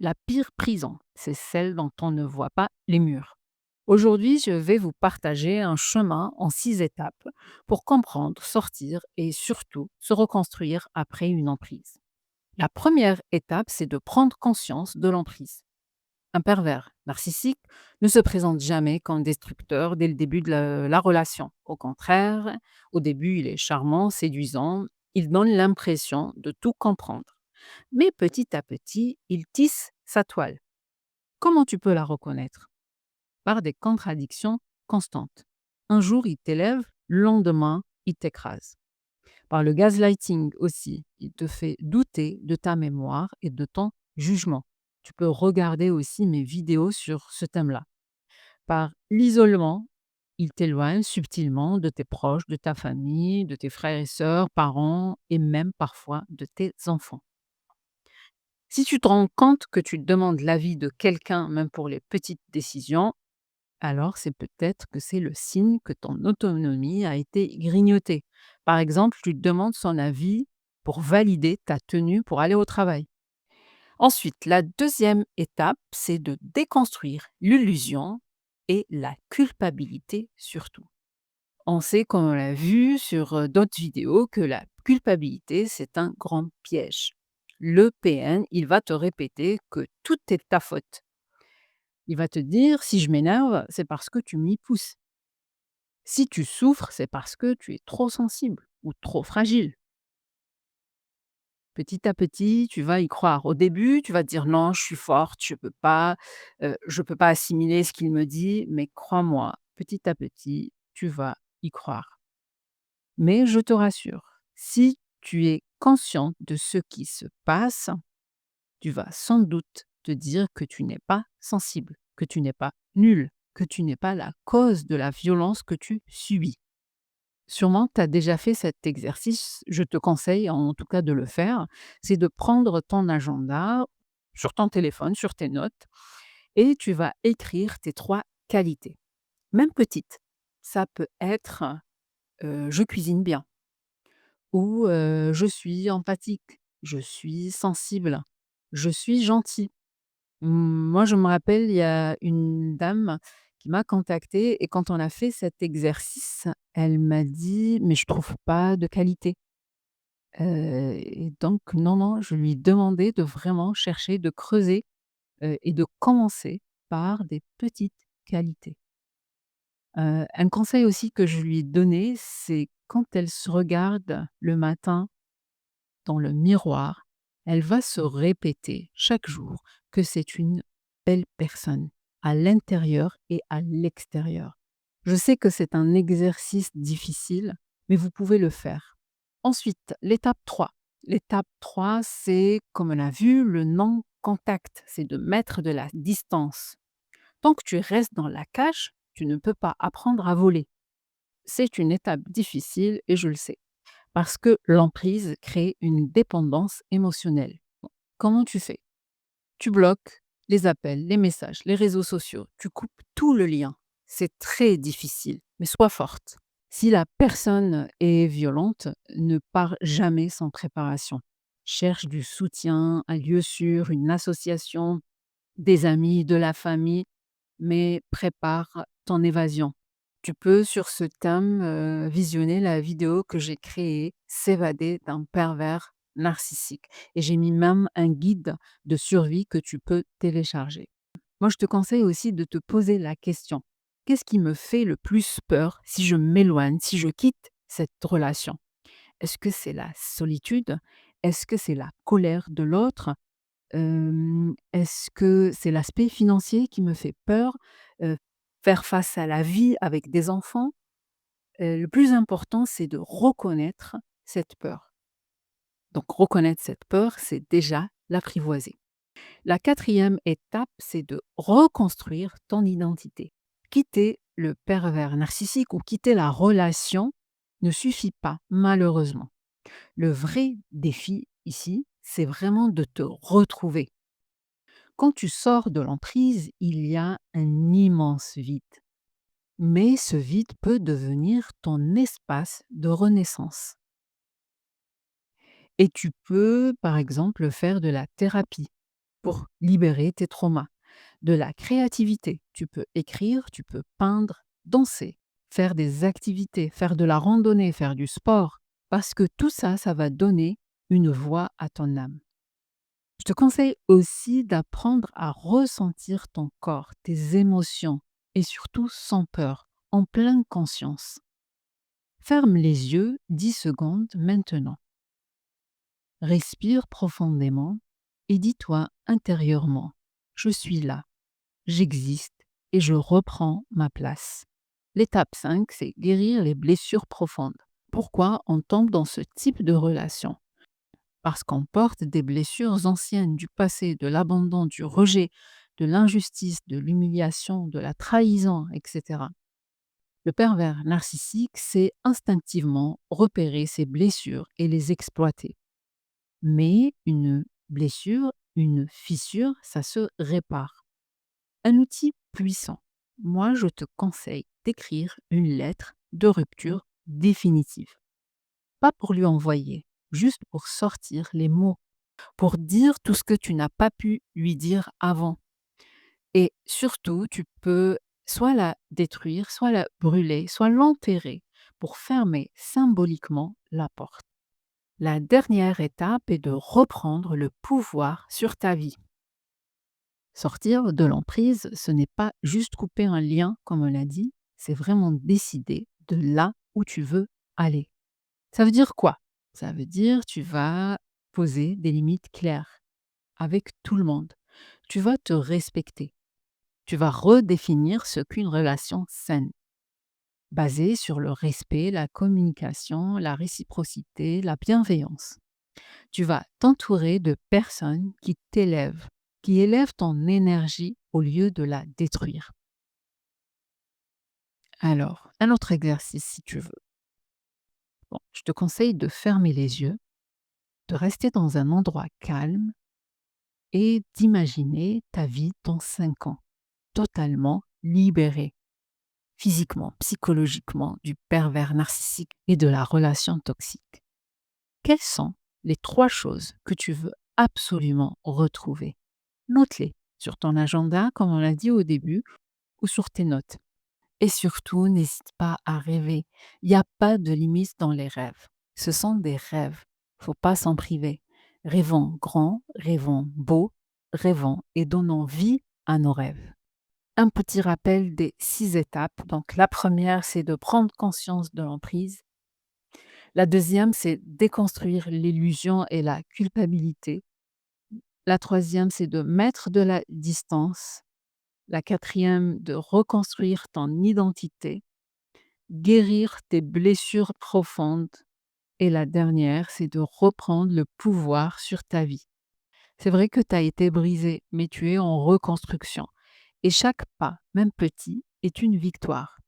La pire prison, c'est celle dont on ne voit pas les murs. Aujourd'hui, je vais vous partager un chemin en 6 étapes pour comprendre, sortir et surtout se reconstruire après une emprise. La première étape, c'est de prendre conscience de l'emprise. Un pervers narcissique ne se présente jamais comme destructeur dès le début de la relation. Au contraire, au début, il est charmant, séduisant, il donne l'impression de tout comprendre. Mais petit à petit, il tisse sa toile. Comment tu peux la reconnaître? Par des contradictions constantes. Un jour, il t'élève, le lendemain, il t'écrase. Par le gaslighting aussi, il te fait douter de ta mémoire et de ton jugement. Tu peux regarder aussi mes vidéos sur ce thème-là. Par l'isolement, il t'éloigne subtilement de tes proches, de ta famille, de tes frères et sœurs, parents et même parfois de tes enfants. Si tu te rends compte que tu demandes l'avis de quelqu'un, même pour les petites décisions, alors c'est peut-être que c'est le signe que ton autonomie a été grignotée. Par exemple, tu demandes son avis pour valider ta tenue pour aller au travail. Ensuite, la deuxième étape, c'est de déconstruire l'illusion et la culpabilité surtout. On sait, comme on l'a vu sur d'autres vidéos, que la culpabilité, c'est un grand piège. Le PN, il va te répéter que tout est ta faute. Il va te dire, si je m'énerve, c'est parce que tu m'y pousses. Si tu souffres, c'est parce que tu es trop sensible ou trop fragile. Petit à petit, tu vas y croire. Au début, tu vas te dire: «Non, je suis forte, je peux pas assimiler ce qu'il me dit», mais crois-moi, petit à petit, tu vas y croire. Mais je te rassure, si tu es consciente de ce qui se passe, tu vas sans doute te dire que tu n'es pas sensible, que tu n'es pas nul, que tu n'es pas la cause de la violence que tu subis. Sûrement, tu as déjà fait cet exercice, je te conseille en tout cas de le faire, c'est de prendre ton agenda sur ton téléphone, sur tes notes, et tu vas écrire tes 3 qualités, même petites. Ça peut être, je cuisine bien ou je suis empathique, je suis sensible, je suis gentil. Moi, je me rappelle, il y a une dame qui m'a contactée et quand on a fait cet exercice, elle m'a dit: «Mais je trouve pas de qualité». Et donc non, non, je lui ai demandé de vraiment chercher, de creuser, et de commencer par des petites qualités. Un conseil aussi que je lui ai donné, c'est quand elle se regarde le matin dans le miroir, elle va se répéter chaque jour que c'est une belle personne, à l'intérieur et à l'extérieur. Je sais que c'est un exercice difficile, mais vous pouvez le faire. Ensuite, l'étape 3. L'étape 3, c'est, comme on a vu, le non-contact, c'est de mettre de la distance. Tant que tu restes dans la cage, tu ne peux pas apprendre à voler. C'est une étape difficile et je le sais. Parce que l'emprise crée une dépendance émotionnelle. Comment tu fais? Tu bloques les appels, les messages, les réseaux sociaux, tu coupes tout le lien. C'est très difficile, mais sois forte. Si la personne est violente, ne pars jamais sans préparation. Cherche du soutien, un lieu sûr, une association, des amis, de la famille, mais prépare ton évasion. Tu peux, sur ce thème, visionner la vidéo que j'ai créée, «S'évader d'un pervers narcissique» et j'ai mis même un guide de survie que tu peux télécharger. Moi, je te conseille aussi de te poser la question: «Qu'est-ce qui me fait le plus peur si je m'éloigne, si je quitte cette relation?» Est-ce que c'est la solitude? Est-ce que c'est la colère de l'autre? Est-ce que c'est l'aspect financier qui me fait peur? Heu, Faire face à la vie avec des enfants? Le plus important, c'est de reconnaître cette peur. Donc reconnaître cette peur, c'est déjà l'apprivoiser. La quatrième étape, c'est de reconstruire ton identité. Quitter le pervers narcissique ou quitter la relation ne suffit pas, malheureusement. Le vrai défi ici, c'est vraiment de te retrouver. Quand tu sors de l'emprise, il y a un immense vide. Mais ce vide peut devenir ton espace de renaissance. Et tu peux, par exemple, faire de la thérapie. pour libérer tes traumas. De la créativité, tu peux écrire, tu peux peindre, danser, faire des activités, faire de la randonnée, faire du sport, parce que tout ça, ça va donner une voix à ton âme. Je te conseille aussi d'apprendre à ressentir ton corps, tes émotions, et surtout sans peur, en pleine conscience. Ferme les yeux 10 secondes maintenant. Respire profondément et dis-toi intérieurement, je suis là, j'existe et je reprends ma place. L'étape 5, c'est guérir les blessures profondes. Pourquoi on tombe dans ce type de relation? Parce qu'on porte des blessures anciennes du passé, de l'abandon, du rejet, de l'injustice, de l'humiliation, de la trahison, etc. Le pervers narcissique sait instinctivement repérer ces blessures et les exploiter. Mais une blessure, une fissure, ça se répare. Un outil puissant. Moi, je te conseille d'écrire une lettre de rupture définitive. Pas pour lui envoyer, juste pour sortir les mots, pour dire tout ce que tu n'as pas pu lui dire avant. Et surtout, tu peux soit la détruire, soit la brûler, soit l'enterrer pour fermer symboliquement la porte. La dernière étape est de reprendre le pouvoir sur ta vie. Sortir de l'emprise, ce n'est pas juste couper un lien, comme on l'a dit, c'est vraiment décider de là où tu veux aller. Ça veut dire quoi? Ça veut dire tu vas poser des limites claires avec tout le monde. Tu vas te respecter. Tu vas redéfinir ce qu'une relation saine, basée sur le respect, la communication, la réciprocité, la bienveillance. Tu vas t'entourer de personnes qui t'élèvent, qui élèvent ton énergie au lieu de la détruire. Alors, un autre exercice si tu veux. Bon, je te conseille de fermer les yeux, de rester dans un endroit calme et d'imaginer ta vie dans 5 ans, totalement libérée, physiquement, psychologiquement, du pervers narcissique et de la relation toxique. Quelles sont les 3 choses que tu veux absolument retrouver? Note-les sur ton agenda, comme on l'a dit au début, ou sur tes notes. Et surtout, n'hésite pas à rêver. Il n'y a pas de limite dans les rêves. Ce sont des rêves. Faut pas s'en priver. Rêvons grand, rêvons beau, rêvons et donnons vie à nos rêves. Un petit rappel des 6 étapes. Donc, la première, c'est de prendre conscience de l'emprise. La deuxième, c'est déconstruire l'illusion et la culpabilité. La troisième, c'est de mettre de la distance. La quatrième, de reconstruire ton identité, guérir tes blessures profondes. Et la dernière, c'est de reprendre le pouvoir sur ta vie. C'est vrai que tu as été brisé, mais tu es en reconstruction. Et chaque pas, même petit, est une victoire.